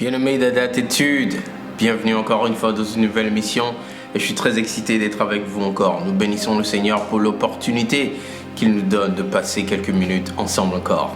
Bien-aimés d'Adatitude, bienvenue encore une fois dans une nouvelle émission et je suis très excité d'être avec vous encore. Nous bénissons le Seigneur pour l'opportunité qu'il nous donne de passer quelques minutes ensemble encore.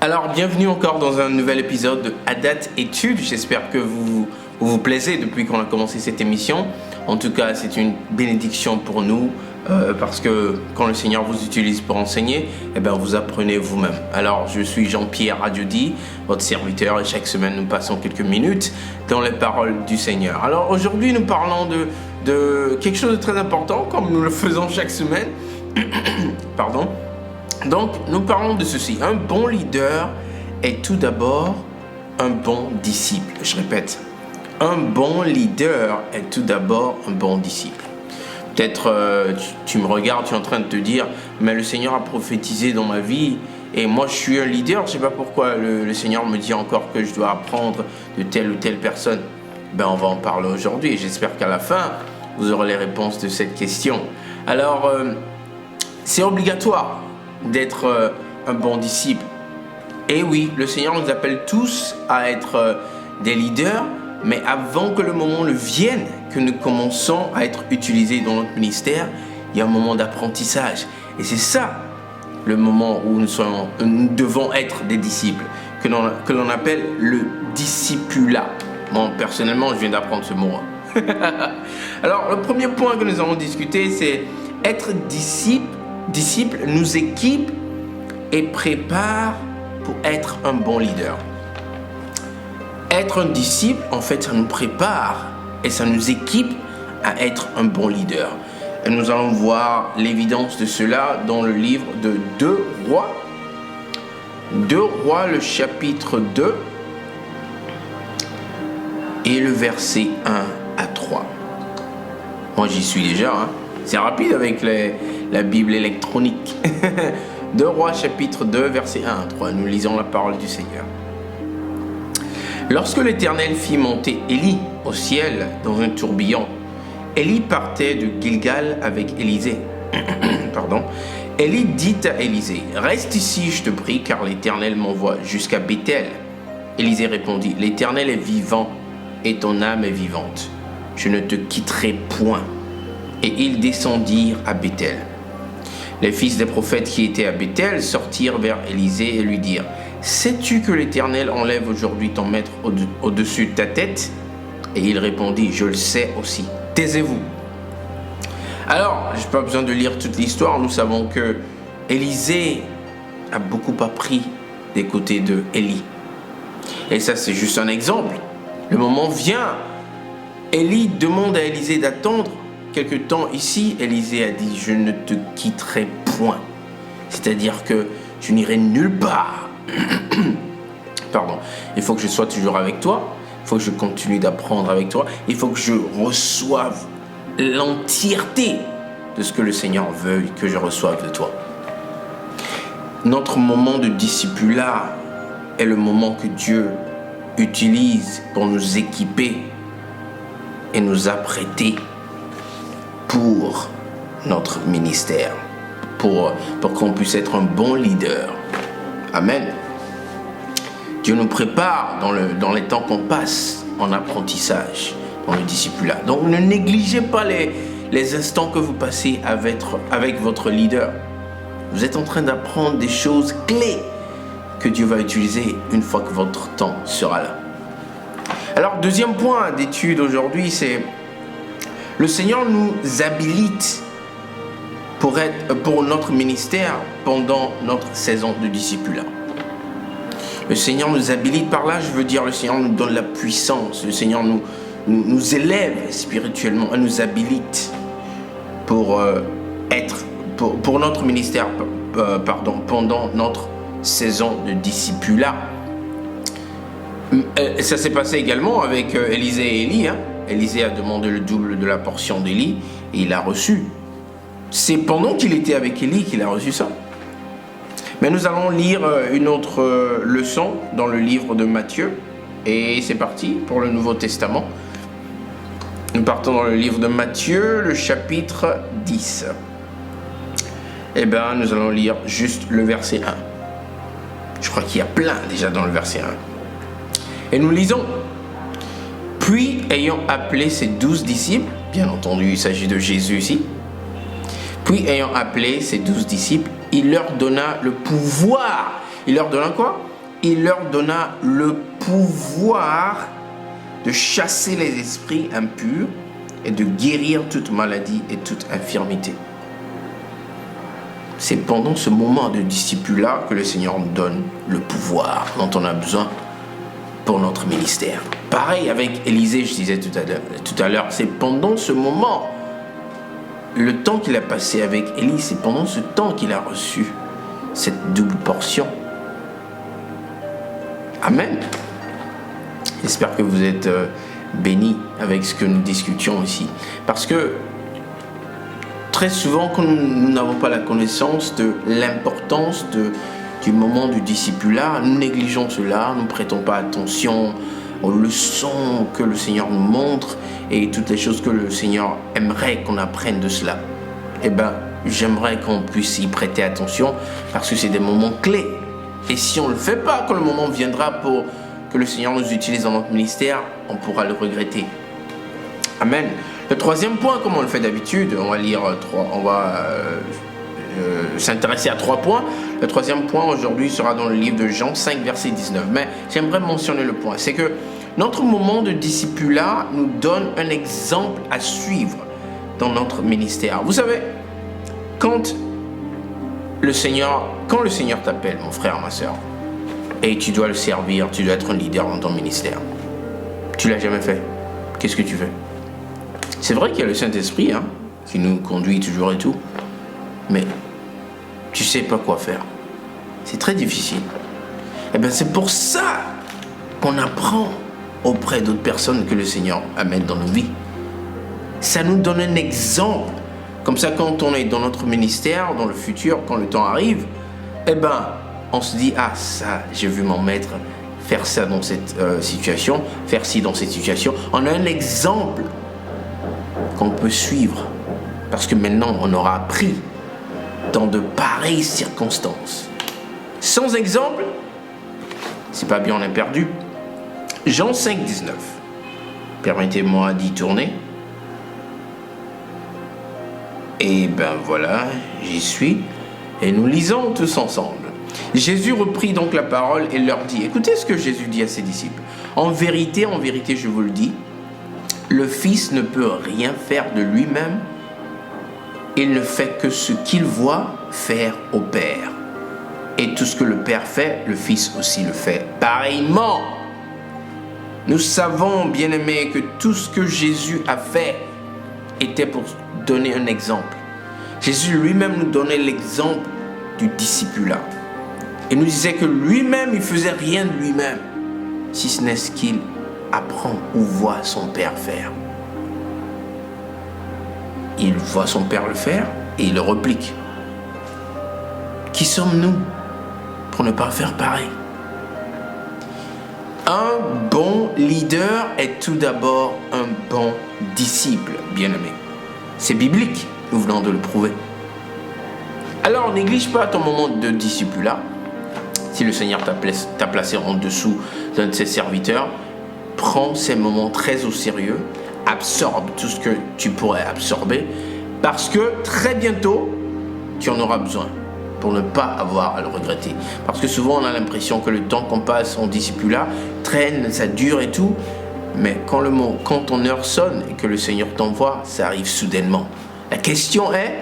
Alors, bienvenue encore dans un nouvel épisode de Adatitude. J'espère que vous plaisez depuis qu'on a commencé cette émission. En tout cas, c'est une bénédiction pour nous parce que quand le Seigneur vous utilise pour enseigner, vous apprenez vous-même. Alors, je suis Jean-Pierre Radiodi, votre serviteur, et chaque semaine, nous passons quelques minutes dans les paroles du Seigneur. Alors, aujourd'hui, nous parlons de quelque chose de très important, comme nous le faisons chaque semaine. Pardon. Donc, nous parlons de ceci. Un bon leader est tout d'abord un bon disciple. Je répète, un bon leader est tout d'abord un bon disciple. Peut-être tu me regardes, tu es en train de te dire, mais le Seigneur a prophétisé dans ma vie et moi je suis un leader. Je ne sais pas pourquoi le Seigneur me dit encore que je dois apprendre de telle ou telle personne. On va en parler aujourd'hui et j'espère qu'à la fin, vous aurez les réponses de cette question. Alors, c'est obligatoire d'être un bon disciple. Et oui, le Seigneur nous appelle tous à être des leaders, mais avant que le moment ne vienne, que nous commençons à être utilisés dans notre ministère, il y a un moment d'apprentissage. Et c'est ça, le moment où nous devons être des disciples, que l'on appelle le discipulat. Moi, personnellement, je viens d'apprendre ce mot. Alors, le premier point que nous allons discuter, c'est être disciple nous équipe et prépare pour être un bon leader. Être un disciple, en fait, ça nous prépare et ça nous équipe à être un bon leader. Et nous allons voir l'évidence de cela dans le livre de 2 Rois. 2 Rois, le chapitre 2 et le verset 1 à 3. Moi, j'y suis déjà, C'est rapide avec la Bible électronique. 2 Rois, chapitre 2, verset 1 à 3. Nous lisons la parole du Seigneur. Lorsque l'Éternel fit monter Élie au ciel dans un tourbillon, Élie partait de Gilgal avec Élisée. Pardon. Élie dit à Élisée, « Reste ici, je te prie, car l'Éternel m'envoie jusqu'à Béthel. » Élisée répondit, « L'Éternel est vivant et ton âme est vivante. Je ne te quitterai point. » Et ils descendirent à Béthel. Les fils des prophètes qui étaient à Béthel sortirent vers Élisée et lui dirent, « Sais-tu que l'Éternel enlève aujourd'hui ton maître au-dessus de ta tête ?» Et il répondit, « Je le sais aussi. Taisez-vous. » Alors, je n'ai pas besoin de lire toute l'histoire. Nous savons que Élisée a beaucoup appris des côtés de Élie. Et ça, c'est juste un exemple. Le moment vient. Élie demande à Élisée d'attendre. Quelque temps ici, Élisée a dit, je ne te quitterai point. C'est-à-dire que je n'irai nulle part. Pardon. Il faut que je sois toujours avec toi. Il faut que je continue d'apprendre avec toi. Il faut que je reçoive l'entièreté de ce que le Seigneur veut que je reçoive de toi. Notre moment de discipulat est le moment que Dieu utilise pour nous équiper et nous apprêter pour notre ministère, pour qu'on puisse être un bon leader. Amen. Dieu nous prépare dans les temps qu'on passe en apprentissage, dans le discipulat. Donc ne négligez pas les instants que vous passez avec votre leader. Vous êtes en train d'apprendre des choses clés que Dieu va utiliser une fois que votre temps sera là. Alors, deuxième point d'étude aujourd'hui, c'est le Seigneur nous habilite pour notre ministère pendant notre saison de discipulat. Le Seigneur nous habilite par là, je veux dire, le Seigneur nous donne la puissance, le Seigneur nous élève spirituellement, et nous habilite pour notre ministère, pendant notre saison de discipulat. Ça s'est passé également avec Élisée et Élie. Élisée a demandé le double de la portion d'Élie et il a reçu. C'est pendant qu'il était avec Élie qu'il a reçu ça. Mais nous allons lire une autre leçon dans le livre de Matthieu. Et c'est parti pour le Nouveau Testament. Nous partons dans le livre de Matthieu, le chapitre 10. Eh bien, nous allons lire juste le verset 1. Je crois qu'il y a plein déjà dans le verset 1. Et nous lisons. Puis, ayant appelé ses 12 disciples, bien entendu, il s'agit de Jésus ici. Puis, ayant appelé ses 12 disciples, il leur donna le pouvoir. Il leur donna quoi? Il leur donna le pouvoir de chasser les esprits impurs et de guérir toute maladie et toute infirmité. C'est pendant ce moment de discipulat que le Seigneur nous donne le pouvoir dont on a besoin pour notre ministère. Pareil avec Élisée, je disais tout à l'heure, c'est pendant ce moment, le temps qu'il a passé avec Élie, c'est pendant ce temps qu'il a reçu cette double portion. Amen. J'espère que vous êtes bénis avec ce que nous discutions ici. Parce que très souvent, quand nous n'avons pas la connaissance de l'importance du moment du discipulat, nous négligeons cela, nous ne prêtons pas attention aux leçons que le Seigneur nous montre et toutes les choses que le Seigneur aimerait qu'on apprenne de cela. Eh bien, j'aimerais qu'on puisse y prêter attention parce que c'est des moments clés. Et si on ne le fait pas, quand le moment viendra pour que le Seigneur nous utilise dans notre ministère, on pourra le regretter. Amen. Le troisième point, comme on le fait d'habitude, on va s'intéresser à 3 points. Le troisième point aujourd'hui sera dans le livre de Jean 5, verset 19. Mais j'aimerais mentionner le point, c'est que notre moment de discipulat nous donne un exemple à suivre dans notre ministère. Vous savez, quand le Seigneur t'appelle, mon frère, ma soeur, et tu dois le servir, tu dois être un leader dans ton ministère. Tu ne l'as jamais fait. Qu'est-ce que tu fais? C'est vrai qu'il y a le Saint-Esprit qui nous conduit toujours et tout, mais tu ne sais pas quoi faire. C'est très difficile. Eh bien, c'est pour ça qu'on apprend auprès d'autres personnes que le Seigneur amène dans nos vies. Ça nous donne un exemple. Comme ça, quand on est dans notre ministère, dans le futur, quand le temps arrive, eh bien, on se dit, ah ça, j'ai vu mon maître faire ça dans cette situation, faire ci dans cette situation. On a un exemple qu'on peut suivre. Parce que maintenant, on aura appris dans de pareilles circonstances. Sans exemple, c'est pas bien, on est perdu. Jean 5, 19. Permettez-moi d'y tourner. Et ben voilà, j'y suis. Et nous lisons tous ensemble. Jésus reprit donc la parole et leur dit, écoutez ce que Jésus dit à ses disciples. En vérité, je vous le dis, le Fils ne peut rien faire de lui-même. Il ne fait que ce qu'il voit faire au Père. Et tout ce que le Père fait, le Fils aussi le fait pareillement. Nous savons, bien-aimés, que tout ce que Jésus a fait était pour donner un exemple. Jésus lui-même nous donnait l'exemple du discipulat. Il nous disait que lui-même, il ne faisait rien de lui-même, si ce n'est ce qu'il apprend ou voit son Père faire. Il voit son Père le faire et il le replique. Qui sommes-nous pour ne pas faire pareil? Un bon leader est tout d'abord un bon disciple, bien-aimé. C'est biblique, nous venons de le prouver. Alors, néglige pas ton moment de discipulat. Si le Seigneur t'a placé en dessous d'un de ses serviteurs, prends ces moments très au sérieux, absorbe tout ce que tu pourrais absorber, parce que très bientôt, tu en auras besoin pour ne pas avoir à le regretter. Parce que souvent, on a l'impression que le temps qu'on passe en discipulat traîne, ça dure et tout, mais quand ton heure sonne et que le Seigneur t'envoie, ça arrive soudainement. La question est,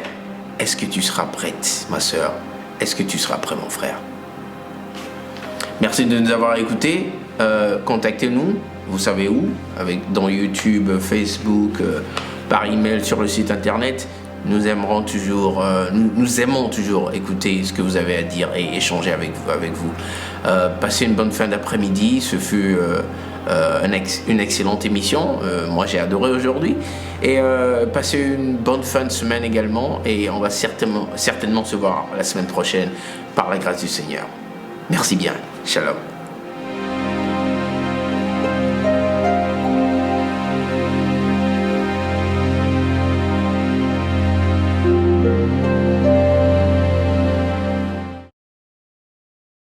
est-ce que tu seras prête, ma sœur? Est-ce que tu seras prêt, mon frère? Merci de nous avoir écoutés. Contactez-nous, vous savez où, dans YouTube, Facebook, par email sur le site internet. Nous aimons toujours écouter ce que vous avez à dire et échanger avec vous. Passez une bonne fin d'après-midi. Ce fut une excellente émission. Moi, j'ai adoré aujourd'hui. Et passez une bonne fin de semaine également. Et on va certainement se voir la semaine prochaine par la grâce du Seigneur. Merci bien. Shalom.